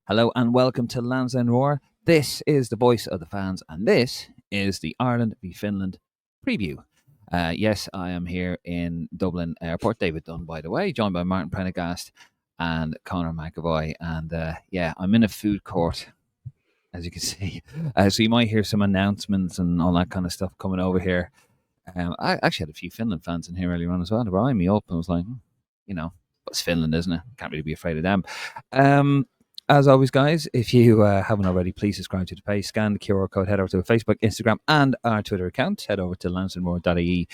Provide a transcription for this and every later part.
Hello and welcome to Lansdowne Road. This is the voice of the fans, and this is the Ireland v Finland preview. Yes, I am here in Dublin Airport. David Dunn, by the way, joined by Martin Prendergast and Conor McAvoy. And I'm in a food court, as you can see. So you might hear some announcements and all that kind of stuff coming over here. I actually had a few Finland fans in here earlier on as well. They were eyeing me up and I was like, it's Finland, isn't it? Can't really be afraid of them. As always, guys, if you haven't already, please subscribe to the page, scan the QR code, head over to our Facebook, Instagram, and our Twitter account. Head over to lansdowneroad.ie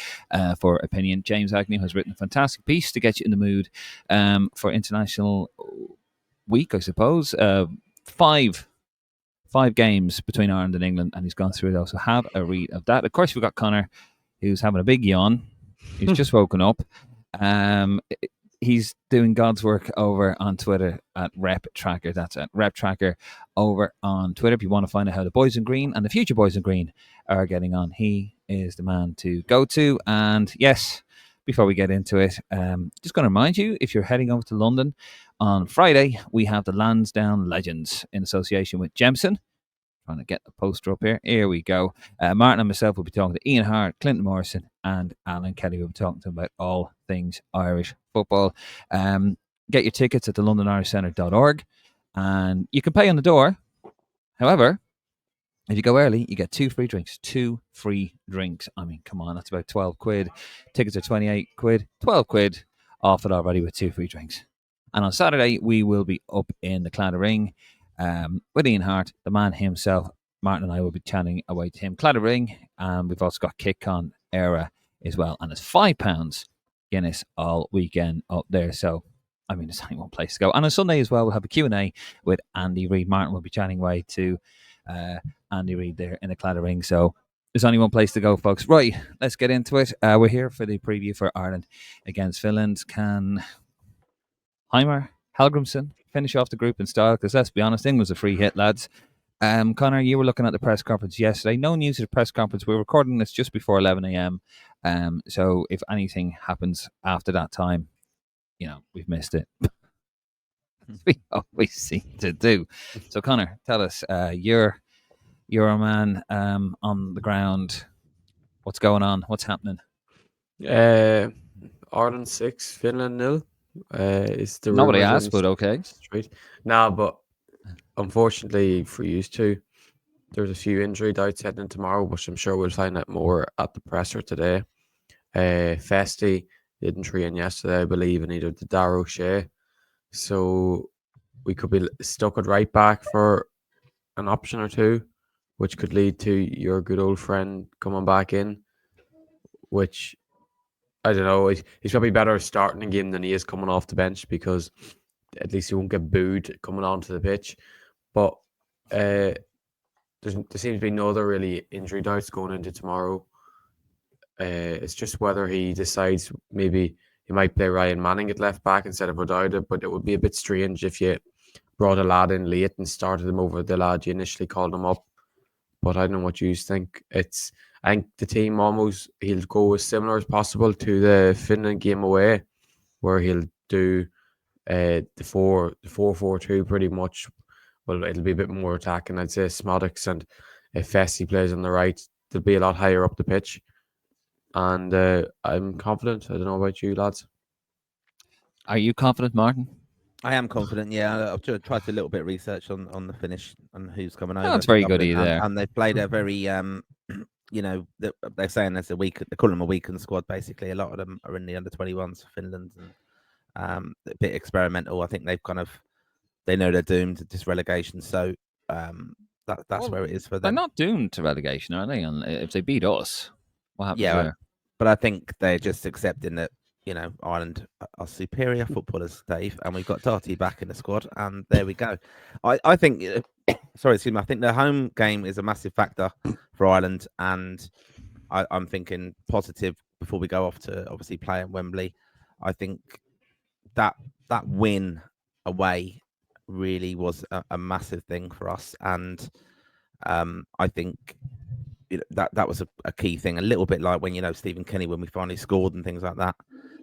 for opinion. James Agnew has written a fantastic piece to get you in the mood for International Week, I suppose. Five games between Ireland and England, and he's gone through those. So have a read of that. Of course, we've got Conor, who's having a big yawn. He's just woken up. He's doing God's work over on Twitter at Rep Tracker. That's at Rep Tracker over on Twitter. If you want to find out how the boys in green and the future boys in green are getting on, he is the man to go to. And yes, before we get into it, just going to remind you, if you're heading over to London on Friday, we have the Lansdowne Legends in association with Jemson. Trying to get the poster up here. Here we go. Martin and myself will be talking to Ian Hart, Clinton Morrison, and Alan Kelly. We'll be talking to them about all things Irish football. Get your tickets at the londonirishcentre.org, and you can pay on the door. However, if you go early, you get 2 free drinks. 2 free drinks. I mean, come on, that's about 12 quid. Tickets are 28 quid. 12 quid off it already with 2 free drinks. And on Saturday, we will be up in the Claddagh Ring with Ian Hart, the man himself. Martin and I will be chatting away to him. Claddagh Ring, and we've also got KickCon Era as well. And it's £5 Guinness all weekend up there. So, I mean, there's only one place to go. And on Sunday as well, we'll have a Q&A with Andy Reid. Martin will be chatting away to Andy Reid there in the Claddagh Ring. So there's only one place to go, folks. Right, let's get into it. We're here for the preview for Ireland against Finland. Can Heimer, Helgrimsson finish off the group in style? Because let's be honest, England's a free hit, lads. Conor, you were looking at the press conference yesterday. No news at the press conference. We're recording this just before 11 a.m. So if anything happens after that time, we've missed it. We always seem to do. So, Conor, tell us, you're a man on the ground. What's going on? What's happening? Ireland 6, Finland 0. Is the not what I asked, but okay. Straight. Nah, but unfortunately for you two, there's a few injury doubts heading in tomorrow, which I'm sure we'll find out more at the presser today. Festy didn't train yesterday, I believe, and neither did Darragh O'Shea. So we could be stuck at right back for an option or two, which could lead to your good old friend coming back in, which, I don't know, he's probably better starting a game than he is coming off the bench, because at least he won't get booed coming onto the pitch. But there seems to be no other really injury doubts going into tomorrow. It's just whether he decides maybe he might play Ryan Manning at left back instead of O'Dowda, but it would be a bit strange if you brought a lad in late and started him over the lad you initially called him up. But I don't know what you think. I think the team he'll go as similar as possible to the Finland game away, where he'll do the 4-4-2 pretty much. Well, it'll be a bit more attacking, I'd say. Smodics, and if Festy plays on the right, they'll be a lot higher up the pitch. And I'm confident. I don't know about you, lads. Are you confident, Martin? I am confident, yeah. I've tried to do a little bit of research on the Finnish and who's coming over. That's very good either. And they've played a very, they're saying there's they call them a weakened squad, basically. A lot of them are in the under-21s for Finland, and a bit experimental. I think they know they're doomed to just relegation. So that's where it is for them. They're not doomed to relegation, are they? And if they beat us, what happens there? But I think they're just accepting that, Ireland are superior footballers, Dave, and we've got Darty back in the squad, and there we go. I think, I think the home game is a massive factor for Ireland, and I'm thinking positive before we go off to obviously play at Wembley. I think that win away really was a massive thing for us, and I think that was a key thing. A little bit like when Stephen Kenny, when we finally scored and things like that.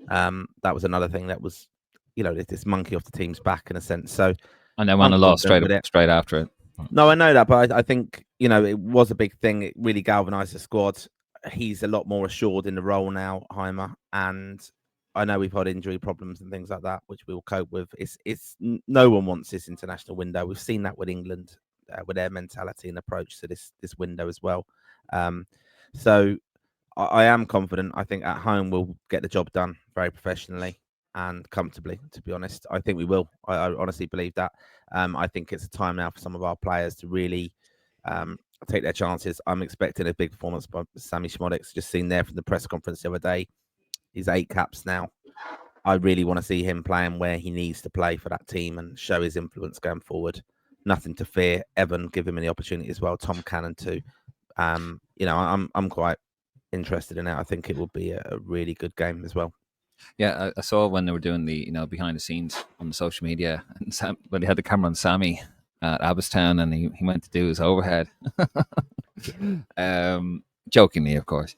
That was another thing that was, this monkey off the team's back in a sense. So And then I'm when I lost confident with it. straight after it. No, I know that, but I think it was a big thing. It really galvanised the squad. He's a lot more assured in the role now, Heimer, and I know we've had injury problems and things like that, which we will cope with. It's no one wants this international window. We've seen that with England, with their mentality and approach to this window as well. So I am confident. I think at home we'll get the job done very professionally and comfortably. To be honest, I think we will. I honestly believe that. I think it's a time now for some of our players to really take their chances. I'm expecting a big performance by Sammy Schmodix. Just seen there from the press conference the other day. He's 8 caps now. I really want to see him playing where he needs to play for that team and show his influence going forward. Nothing to fear. Evan, give him the opportunity as well. Tom Cannon too. I'm quite interested in it. I think it will be a really good game as well. Yeah, I saw when they were doing the behind the scenes on the social media, and when they had the camera on Sammy at Abbottstown, and he went to do his overhead, jokingly, of course.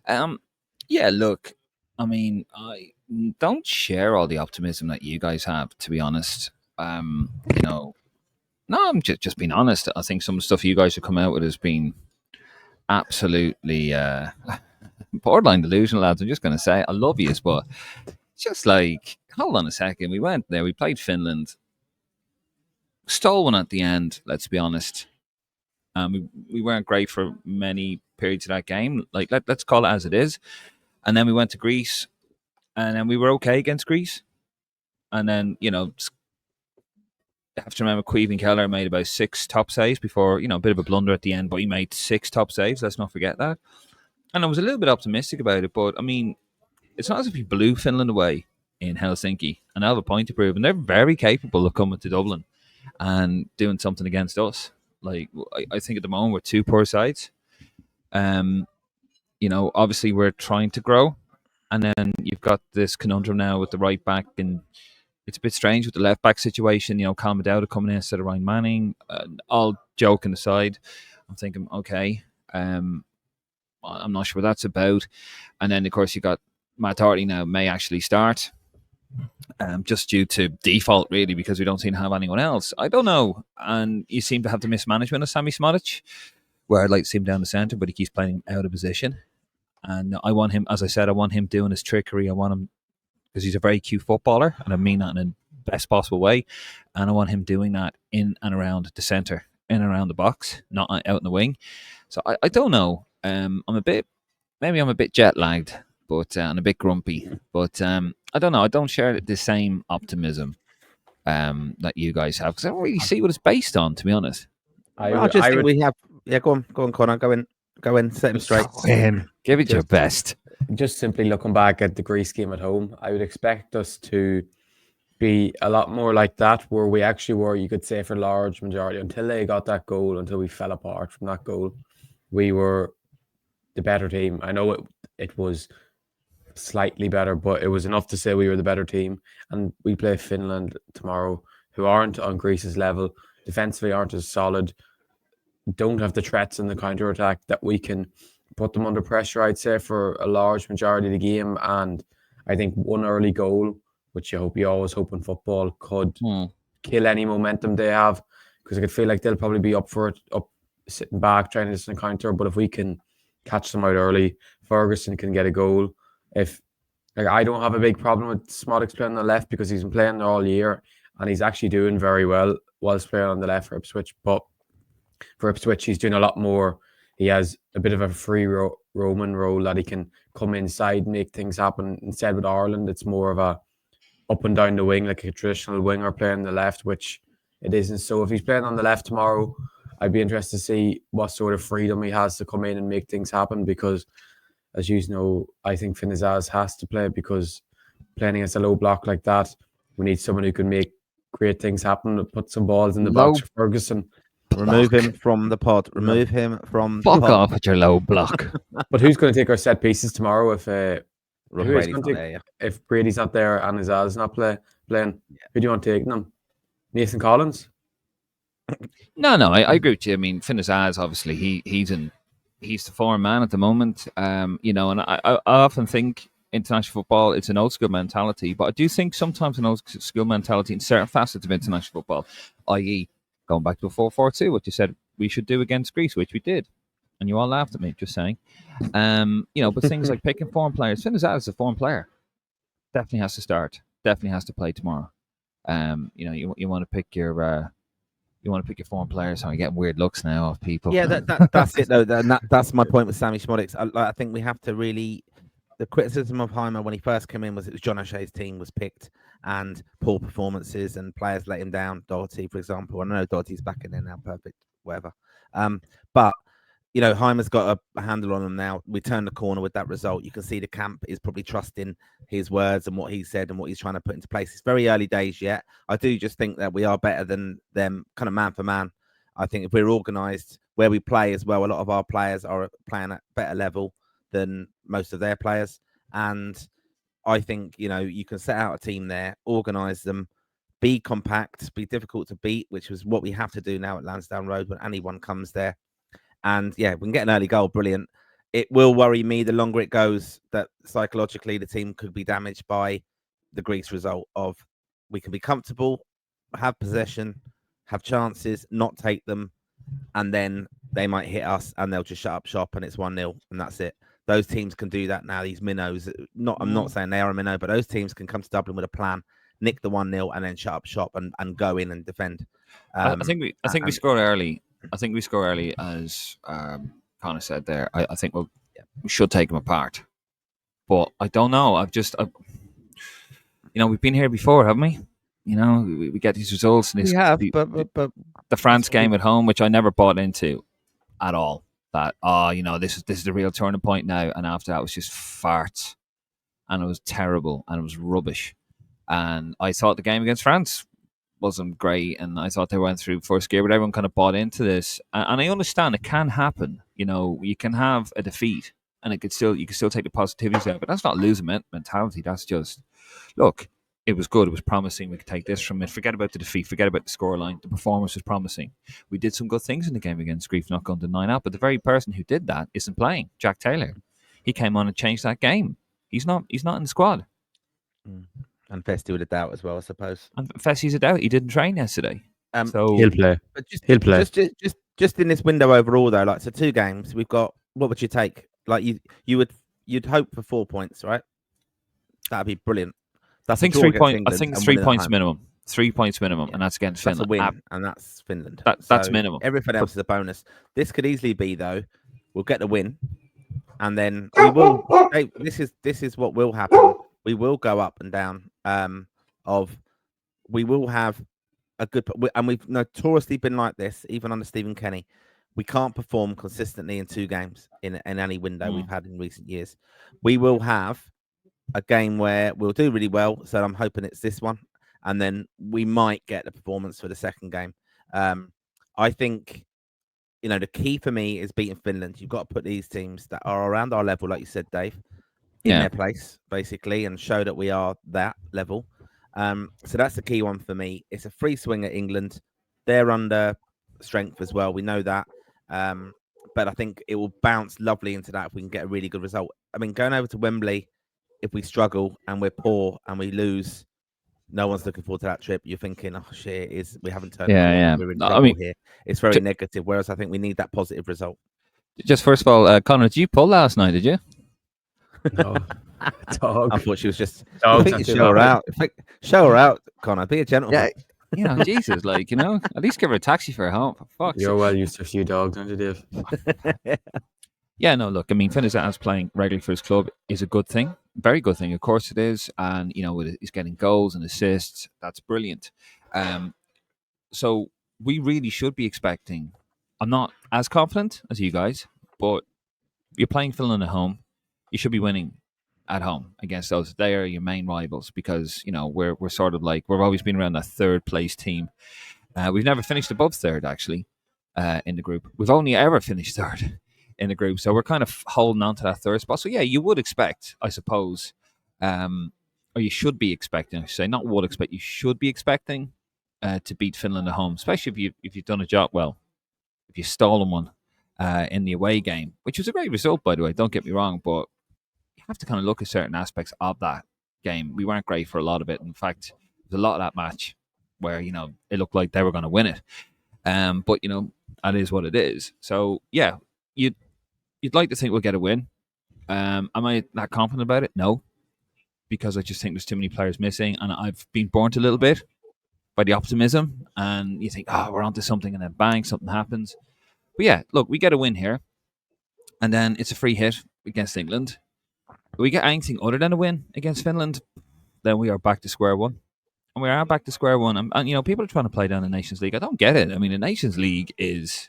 Yeah, look, I mean, I don't share all the optimism that you guys have, to be honest. No, I'm just being honest. I think some of the stuff you guys have come out with has been absolutely borderline delusional, lads. I'm just going to say I love you, but just like, hold on a second. We went there, we played Finland, stole one at the end, let's be honest. We weren't great for many periods of that game. Like, let's call it as it is. And then we went to Greece, and then we were okay against Greece. And then, you have to remember Queven Keller made about 6 top saves before, a bit of a blunder at the end, but he made 6 top saves. Let's not forget that. And I was a little bit optimistic about it, but I mean, it's not as if we blew Finland away in Helsinki, and I have a point to prove. And they're very capable of coming to Dublin and doing something against us. Like, I think at the moment we're 2 poor sides. Obviously we're trying to grow, and then you've got this conundrum now with the right back, and it's a bit strange with the left back situation. Cal Medauda coming in instead of Ryan Manning. All joking aside, I'm thinking, okay, I'm not sure what that's about. And then, of course, you got Matt Hartley now may actually start, just due to default, really, because we don't seem to have anyone else. I don't know. And you seem to have the mismanagement of Sammy Smodic, where I'd like to see him down the centre, but he keeps playing out of position. And I want him, as I said, I want him doing his trickery. I want him, because he's a very cute footballer, and I mean that in the best possible way. And I want him doing that in and around the centre, in and around the box, not out in the wing. So I don't know. I'm a bit jet lagged, but and a bit grumpy. But I don't know. I don't share the same optimism that you guys have, because I don't really see what it's based on, to be honest. I just think we have. Yeah, go on, Connor. Go in, set him straight. Give it your best. Just simply looking back at the Greece game at home, I would expect us to be a lot more like that, where we actually were, you could say, for large majority, until they got that goal, until we fell apart from that goal, we were the better team. I know it was slightly better, but it was enough to say we were the better team. And we play Finland tomorrow, who aren't on Greece's level, defensively aren't as solid, don't have the threats in the counter-attack that we can put them under pressure, I'd say, for a large majority of the game. And I think one early goal, which you always hope in football, could kill any momentum they have, because I could feel like they'll probably be up for it, up sitting back, trying to just counter. But if we can catch them out early, Ferguson can get a goal. I don't have a big problem with Smodic playing on the left, because he's been playing there all year, and he's actually doing very well whilst playing on the left for Ipswich. But for Ipswich, he's doing a lot more. He has a bit of a free roaming role that he can come inside, make things happen. Instead, with Ireland, it's more of a up and down the wing, like a traditional winger playing on the left, which it isn't. So if he's playing on the left tomorrow, I'd be interested to see what sort of freedom he has to come in and make things happen, because, as you know, I think Finazaz has to play, because playing against a low block like that, we need someone who can make great things happen, put some balls in the box for Ferguson. Remove him from the pod. Remove him from the pod. Fuck off with your low block. But who's going to take our set pieces tomorrow if if Brady's not there and Azaz's not playing? Who do you want taking them? Nathan Collins? No, I agree with you. I mean, Finn Azaz, obviously, he's the foreign man at the moment. And I often think international football, it's an old school mentality. But I do think sometimes an old school mentality in certain facets of international football, i.e., going back to a 4-4-2, what you said we should do against Greece, which we did. And you all laughed at me, just saying. But things like picking foreign players. Finn is a foreign player. Definitely has to start. Definitely has to play tomorrow. You want to pick your foreign players. So I'm getting weird looks now of people. Yeah, that's it though. That's my point with Sammy Schmodics. I think we have to really. The criticism of Heimer when he first came in was it was John O'Shea's team was picked and poor performances and players let him down. Doherty, for example. I know Doherty's back in there now, perfect, whatever. But Heimer's got a handle on him now. We turned the corner with that result. You can see the camp is probably trusting his words and what he said and what he's trying to put into place. It's very early days yet. I do just think that we are better than them, kind of man for man. I think if we're organised where we play as well, a lot of our players are playing at better level than most of their players. And I think, you can set out a team there, organise them, be compact, be difficult to beat, which is what we have to do now at Lansdowne Road when anyone comes there. And yeah, we can get an early goal, brilliant. It will worry me the longer it goes that psychologically the team could be damaged by the Greece result of we can be comfortable, have possession, have chances, not take them, and then they might hit us and they'll just shut up shop and it's 1-0 and that's it. Those teams can do that now. These minnows, I'm not saying they are a minnow, but those teams can come to Dublin with a plan, nick the 1-0 and then shut up shop and go in and defend. I think we score early. I think we score early, as Connor said there. I think we should take them apart, but I don't know. We've been here before, haven't we? We get these results. And we have, but the France game at home, which I never bought into at all. That this is the real turning point now. And after that, it was just farts, and it was terrible, and it was rubbish. And I thought the game against France wasn't great, and I thought they went through first gear, but everyone kind of bought into this. And I understand it can happen. You can have a defeat, and you can still take the positivities out, but that's not losing mentality. That's just, look, it was good. It was promising. We could take this from it. Forget about the defeat. Forget about the scoreline. The performance was promising. We did some good things in the game against Grief, not going to deny that. But the very person who did that isn't playing. Jack Taylor. He came on and changed that game. He's not in the squad. And Festi with a doubt as well, I suppose. And Festi's a doubt. He didn't train yesterday. So he'll play. But He'll play. Just in this window overall, though, so 2 games, we've got. What would you take? Like you'd hope for 4 points, right? That'd be brilliant. I think 3 points. I think 3 points minimum. 3 points minimum, and that's against Finland. That's a win, and that's Finland. That's minimum. Everything else is a bonus. This could easily be though. We'll get the win, and then we will. This is what will happen. We will go up and down. We will have a good, and we've notoriously been like this, even under Stephen Kenny. We can't perform consistently in 2 games in any window we've had in recent years. We will have a game where we'll do really well. So I'm hoping it's this one. And then we might get the performance for the second game. I think, the key for me is beating Finland. You've got to put these teams that are around our level, like you said, Dave, in their place, basically, and show that we are that level. So that's the key one for me. It's a free swing at England. They're under strength as well. We know that. But I think it will bounce lovely into that if we can get a really good result. I mean, going over to Wembley, if we struggle and we're poor and we lose, no one's looking forward to that trip. You're thinking, oh shit, we haven't turned. We're in trouble here. It's very negative. Whereas I think we need that positive result. Just first of all, Connor, did you pull last night? Did you? No. Dog. I thought she was just. Dog. Show her out. Show her out, Connor. Be a gentleman. Yeah. Jesus, at least give her a taxi fare home. For fuck's sake. You're well used to a few dogs, aren't you, Dave? Yeah, no, look, I mean, Finn as playing regularly for his club is a good thing. Very good thing, of course it is. And, he's getting goals and assists. That's brilliant. So we really should be expecting, I'm not as confident as you guys, but you're playing Finland at home. You should be winning at home against those. They are your main rivals because, we're sort of like, we've always been around that third place team. We've never finished above third, actually, in the group. We've only ever finished third in the group. So we're kind of holding on to that third spot. So yeah, you would expect, I suppose, or you should be expecting, I should say, not would expect, you should be expecting to beat Finland at home, especially if you've done a job well, if you've stolen one in the away game, which was a great result, by the way, don't get me wrong, but have to kind of look at certain aspects of that game. We weren't great for a lot of it. In fact, there's a lot of that match where it looked like they were going to win it. But that is what it is. So yeah, you'd like to think we'll get a win. Am I that confident about it? No, because I just think there's too many players missing, and I've been burnt a little bit by the optimism. And you think, we're onto something, and then bang, something happens. But yeah, look, we get a win here, and then it's a free hit against England. If we get anything other than a win against Finland, then we are back to square one. And we are back to square one. And people are trying to play down the Nations League. I don't get it. I mean, the Nations League is.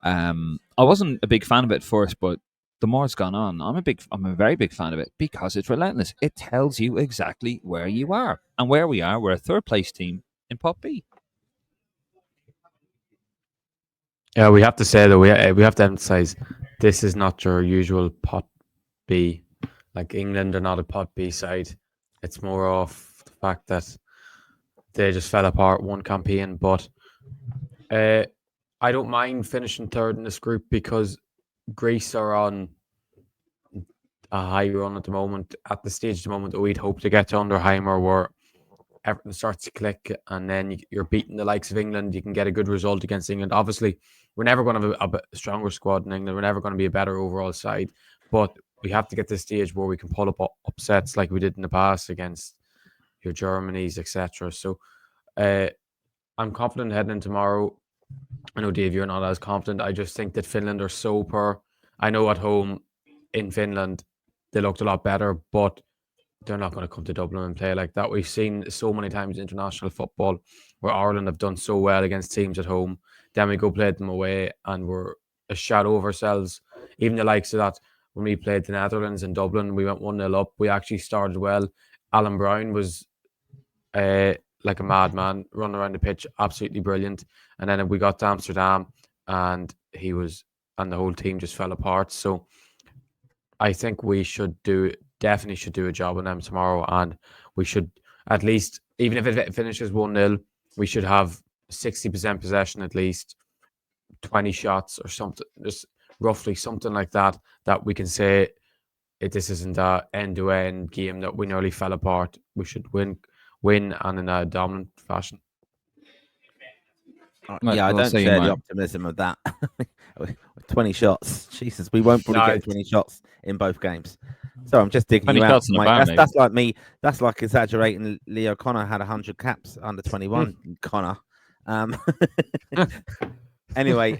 I wasn't a big fan of it first, but the more it's gone on, I'm a very big fan of it because it's relentless. It tells you exactly where you are and where we are. We're a third place team in Pot B. Yeah, we have to say that we have to emphasize this is not your usual Pot B. Like England are not a Pot B side. It's more of the fact that they just fell apart one campaign. But I don't mind finishing third in this group because Greece are on a high run at the moment. At the stage at the moment that we'd hope to get to under Heimer, where everything starts to click, and then you're beating the likes of England. You can get a good result against England. Obviously, we're never going to have a stronger squad in England. We're never going to be a better overall side. But we have to get to the stage where we can pull up upsets like we did in the past against your Germanys, etc. So I'm confident heading in tomorrow. I know, Dave, you're not as confident. I just think that Finland are so poor. I know at home in Finland, they looked a lot better, but they're not going to come to Dublin and play like that. We've seen so many times in international football where Ireland have done so well against teams at home. Then we go play them away and we're a shadow of ourselves. Even the likes of that, when we played the Netherlands in Dublin, we went 1-0 up. We actually started well. Alan Brown was like a madman, running around the pitch, absolutely brilliant. And then we got to Amsterdam and the whole team just fell apart. So I think we definitely should do a job on them tomorrow, and we should at least, even if it finishes 1-0, we should have 60% possession at least, 20 shots or something, just roughly something like that we can say this isn't a end-to-end game that we nearly fell apart. We should win and in a dominant fashion. Yeah, I don't share the optimism of that. 20 shots. Jesus, we won't probably get 20 shots in both games. So I'm just digging you out. That's like me. That's like exaggerating. Leo Connor had 100 caps under 21. Connor. Anyway,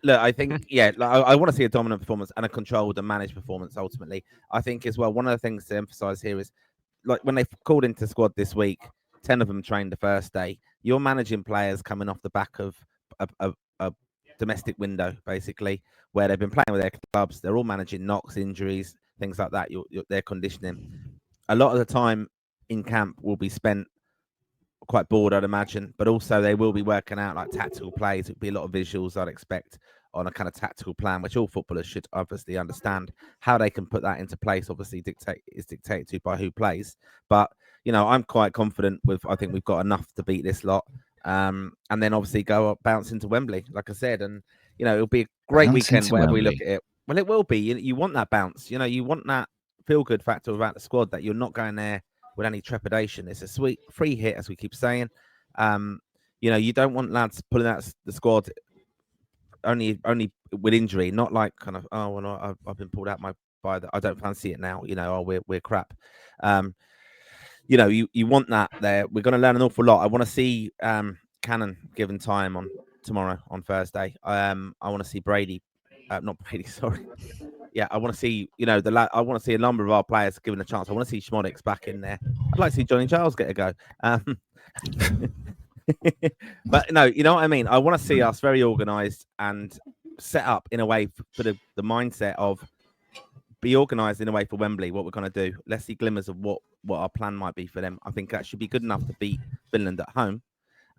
look, I think, I want to see a dominant performance and a controlled and managed performance ultimately. I think as well, one of the things to emphasize here is, like, when they called into squad this week, 10 of them trained the first day. You're managing players coming off the back of a domestic window, basically, where they've been playing with their clubs. They're all managing knocks, injuries, things like that. Their conditioning. A lot of the time in camp will be spent quite bored, I'd imagine, but also they will be working out like tactical plays. It'll be a lot of visuals, I'd expect, on a kind of tactical plan, which all footballers should obviously understand. How they can put that into place obviously is dictated to by who plays. But I'm quite confident I think we've got enough to beat this lot. And then obviously go up, bounce into Wembley, like I said, and it'll be a great weekend wherever we look at it. Well, it will be. You want that bounce, you want that feel good factor about the squad, that you're not going there with any trepidation. It's a sweet free hit, as we keep saying. You don't want lads pulling out the squad only with injury, not like kind of, I've been pulled out by I don't fancy it now. We're crap. You want that there. We're going to learn an awful lot. I want to see Cannon given time on tomorrow on Thursday. I want to see Brady, not Brady, sorry. Yeah, I want to see, I want to see a number of our players given a chance. I want to see Schmodix back in there. I'd like to see Johnny Giles get a go. But no, you know what I mean? I want to see us very organised and set up in a way for the mindset of be organised in a way for Wembley, what we're going to do. Let's see glimmers of what our plan might be for them. I think that should be good enough to beat Finland at home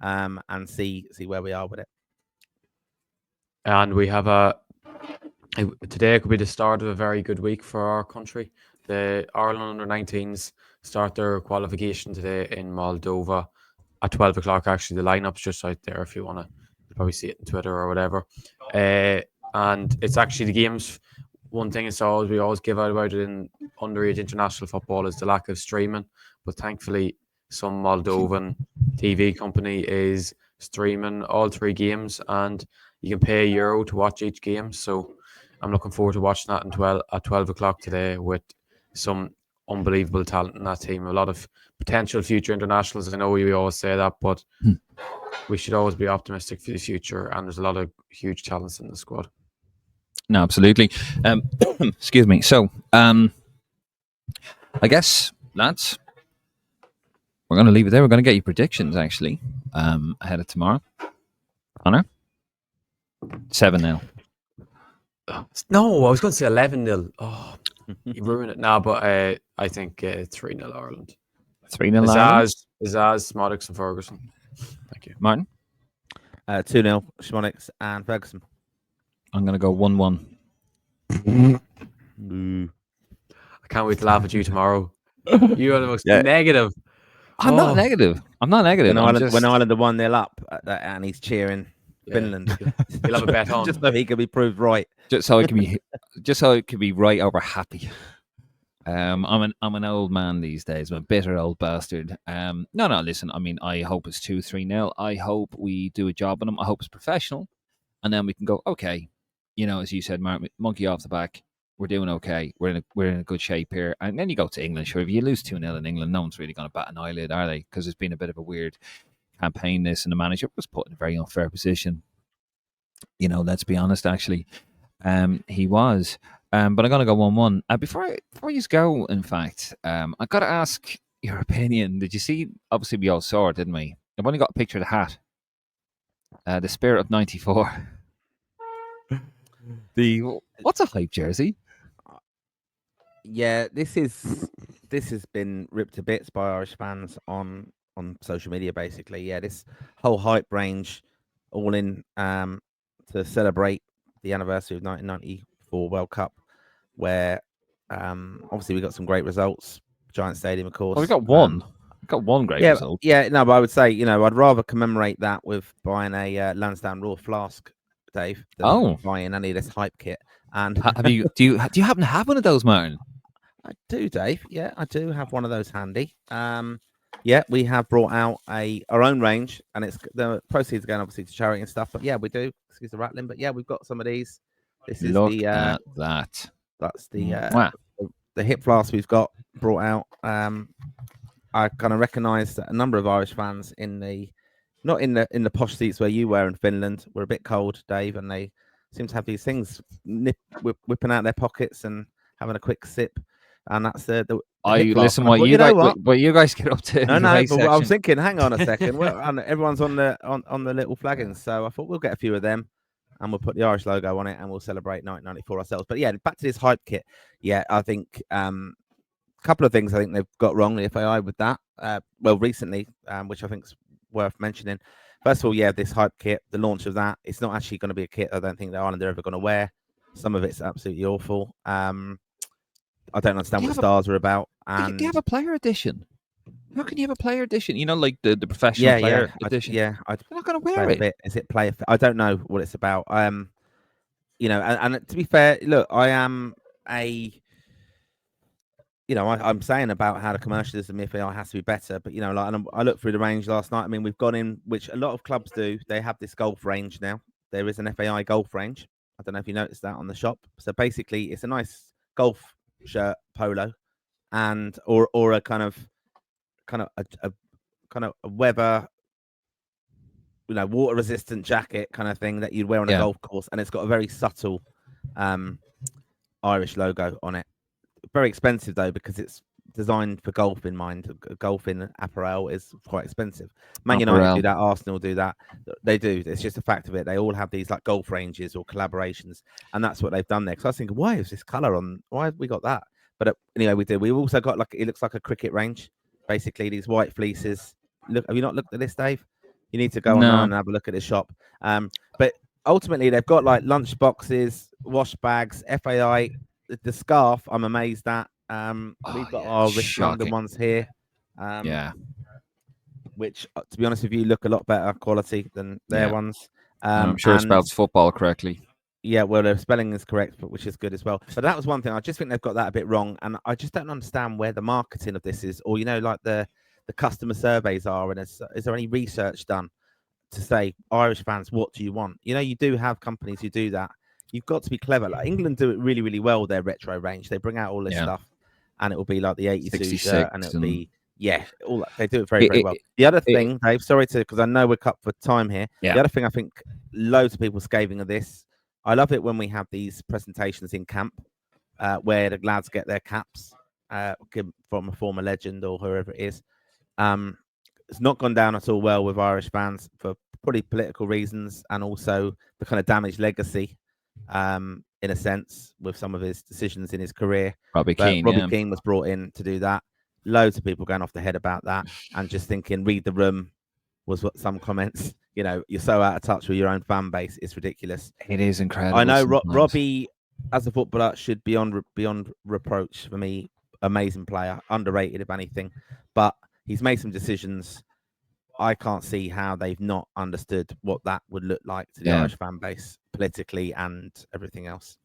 and see where we are with it. And we have today could be the start of a very good week for our country. The Ireland under-19s start their qualification today in Moldova at 12 o'clock. Actually, the lineup's just out there if you want to. You'll probably see it on Twitter or whatever. And it's actually the games one thing we always give out about it in underage international football is the lack of streaming. But thankfully, some Moldovan TV company is streaming all 3 games, and you can pay €1 to watch each game. So I'm looking forward to watching that at 12 o'clock today with some unbelievable talent in that team. A lot of potential future internationals. I know we always say that, but we should always be optimistic for the future. And there's a lot of huge talents in the squad. No, absolutely. Excuse me. So, I guess, lads, we're going to leave it there. We're going to get you predictions, actually, ahead of tomorrow. Connor? 7-0. No, I was going to say 11-0. Oh, you ruined it now, but I think 3-0 Ireland. 3-0 Ireland? Izaz, Smodics and Ferguson. Thank you. Martin? 2-0, Schmonics and Ferguson. I'm going to go 1-1. I can't wait to laugh at you tomorrow. You are the most negative. I'm not negative. When Ireland are 1-0 up and he's cheering Finland. He'll have a bet on. Just so he can be proved right. Just so it can be right over happy. I'm an old man these days. I'm a bitter old bastard. No, listen, I mean, I hope it's 2-3-0. I hope we do a job on them. I hope it's professional. And then we can go, okay, as you said, Mark, monkey off the back. We're doing okay. We're in a good shape here. And then you go to England. Sure, if you lose 2-0 in England, no one's really going to bat an eyelid, are they? Because it's been a bit of a weird campaign, this, and the manager was put in a very unfair position. Let's be honest, actually. He was. But I'm going to go 1-1. Before you go, in fact, I've got to ask your opinion. Did you see, obviously we all saw it, didn't we? I've only got a picture of the hat. The Spirit of 94. What's a hype jersey? Yeah, this has been ripped to bits by Irish fans on social media, basically. Yeah, this whole hype range, all in to celebrate the anniversary of 1994 World Cup, where obviously we got some great results. Giant Stadium, of course. Well, we got one. Got one great result. Yeah, no, but I would say, I'd rather commemorate that with buying a Lansdowne Road flask, Dave, than buying any of this hype kit. And do you happen to have one of those, Martin? I do, Dave. Yeah, I do have one of those handy. Yeah, we have brought out our own range, and it's the proceeds are going obviously to charity and stuff. But yeah, we do. Excuse the rattling, but yeah, we've got some of these. This is at that. That's the hip flask we've got brought out. I kind of recognise that a number of Irish fans not in the posh seats where you were in Finland were a bit cold, Dave, and they seem to have these things whipping out their pockets and having a quick sip. And that's the listen. What you guys get up to? No. But I was thinking, hang on a second. Well, everyone's on the little flagons, so I thought we'll get a few of them, and we'll put the Irish logo on it, and we'll celebrate 1994 ourselves. But yeah, back to this hype kit. Yeah, I think a couple of things I think they've got wrong, the FAI, with that. Recently, which I think is worth mentioning. First of all, yeah, this hype kit, the launch of that, it's not actually going to be a kit I don't think the Ireland are ever going to wear. Some of it's absolutely awful. I don't understand what the stars are about. And do you have a player edition? How can you have a player edition? Like the professional player edition. They're not going to wear it. Is it player? I don't know what it's about. And to be fair, look, I am I'm saying about how the commercialism FAI has to be better, but I looked through the range last night. I mean, we've gone in, which a lot of clubs do. They have this golf range now. There is an FAI golf range. I don't know if you noticed that on the shop. So basically, it's a nice golf shirt, polo, and or a kind of a weather, water resistant jacket kind of thing that you'd wear on a golf course, and it's got a very subtle Irish logo on it. Very expensive though, because it's designed for golf in mind. Golfing apparel is quite expensive. Man United do that, Arsenal do that. They do. It's just a fact of it. They all have these like golf ranges or collaborations, and that's what they've done there. Because I was thinking, why is this colour on? Why have we got that? But anyway, we did. We've also got it looks like a cricket range. Basically, these white fleeces. Look, have you not looked at this, Dave? You need to go online and have a look at the shop. But ultimately, they've got like lunch boxes, wash bags, FAI. The scarf, I'm amazed at. We've got our Rich London ones here. Which, to be honest with you, look a lot better quality than their ones. I'm sure it spells football correctly. Yeah, well, the spelling is correct, but which is good as well. But that was one thing. I just think they've got that a bit wrong, and I just don't understand where the marketing of this is, or like the customer surveys are. And is there any research done to say, Irish fans, what do you want? You do have companies who do that. You've got to be clever. Like England do it really, really well. Their retro range, they bring out all this stuff, and it will be like the '82 shirt, and it'll be all that. They do it very, very well. The other thing, Dave, sorry because I know we're cut for time here. Yeah. The other thing, I think loads of people scathing of this. I love it when we have these presentations in camp where the lads get their caps from a former legend or whoever it is. It's not gone down at all well with Irish fans for probably political reasons, and also the kind of damaged legacy, in a sense, with some of his decisions in his career. Robbie Keane was brought in to do that. Loads of people going off the head about that, and just thinking, read the room was what some comments. You're so out of touch with your own fan base. It's ridiculous. It is incredible. I know Robbie, as a footballer, should be beyond reproach for me. Amazing player, underrated if anything, but he's made some decisions. I can't see how they've not understood what that would look like to the Irish fan base politically and everything else.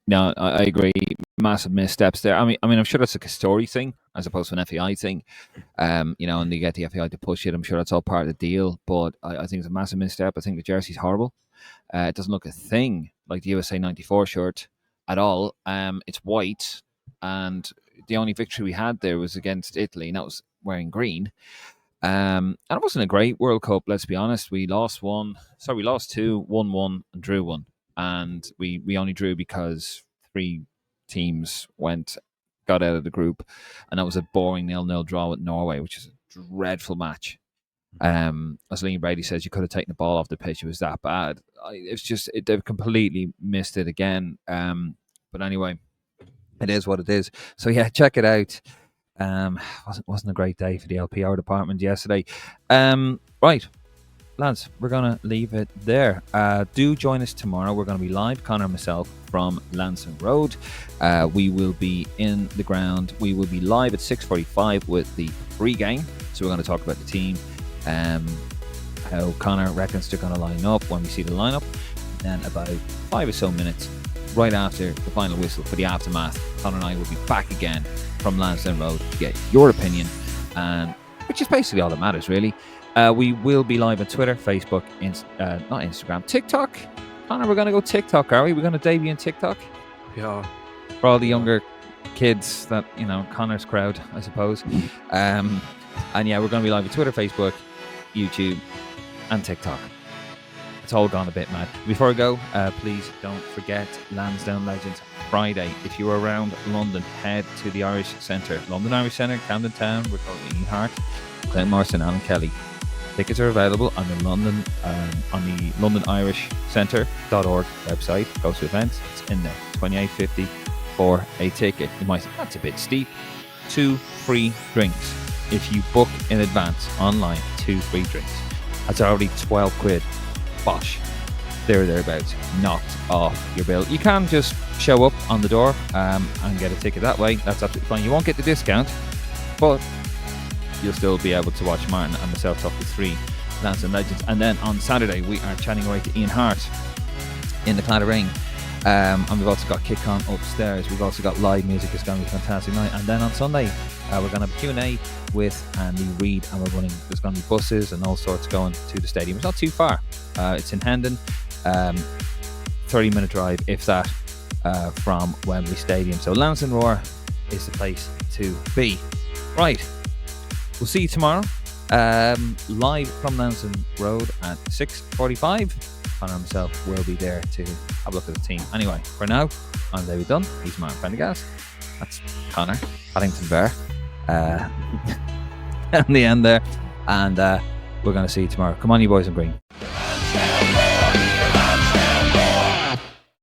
No, I agree. Massive missteps there. I mean, I'm sure that's a Castore thing as opposed to an FAI thing. And they get the FAI to push it. I'm sure that's all part of the deal. But I think it's a massive misstep. I think the jersey's horrible. It doesn't look a thing like the USA '94 shirt at all. It's white, and the only victory we had there was against Italy, and that was wearing green. And it wasn't a great World Cup, let's be honest. We lost two, won one, and drew one. And we only drew because 3 teams got out of the group, and that was a boring 0-0 draw with Norway, which is a dreadful match. As Liam Brady says, you could have taken the ball off the pitch. It was that bad. They've completely missed it again. But anyway, it is what it is. So yeah, check it out. Wasn't a great day for the LPR department yesterday. Right, lads, we're gonna leave it there. Do join us tomorrow. We're gonna be live, Connor and myself, from Lansdowne Road. We will be in the ground. We will be live at 6:45 with the pre-game. So we're going to talk about the team, how Connor reckons they're going to line up when we see the lineup. And then about 5 or so minutes right after the final whistle for the aftermath, Connor and I will be back again from Lansdowne Road to get your opinion, and which is basically all that matters, really. We will be live on Twitter, Facebook, not Instagram, TikTok. Connor, we're going to go TikTok, are we? We're going to debut in TikTok? Yeah. For all the younger kids that, Connor's crowd, I suppose. And yeah, we're going to be live on Twitter, Facebook, YouTube, and TikTok. It's all gone a bit mad. Before I go, please don't forget Lansdowne Legends Friday. If you're around London, head to the Irish Centre. London Irish Centre, Camden Town, we're called Ian Hart, Glenn Morrison, Alan Kelly. Tickets are available on the London IrishCentre.org website. Go to events. It's in there. $28.50 for a ticket. You might say that's a bit steep. 2 free drinks if you book in advance online. 2 free drinks. That's already £12. Bosh. Thereabouts. Knocked off your bill. You can just show up on the door and get a ticket that way. That's absolutely fine. You won't get the discount, but you'll still be able to watch Martin and myself talk to 3 Lansdowne Legends. And then on Saturday, we are chatting away to Ian Hart in the Claddagh. And we've also got Kick On upstairs. We've also got live music. It's going to be a fantastic night. And then on Sunday, we're going to have a Q&A with Andy Reid, and there's going to be buses and all sorts going to the stadium. It's not too far. It's in Hendon. 30-minute drive, if that, from Wembley Stadium. So Lansdowne Roar is the place to be. Right. We'll see you tomorrow, live from Lansdowne Road at 6:45. Connor himself will be there to have a look at the team. Anyway, for now, I'm David Dunn. He's Martin Prendergast. That's Connor Paddington Bear on the end there. And we're going to see you tomorrow. Come on, you boys in green.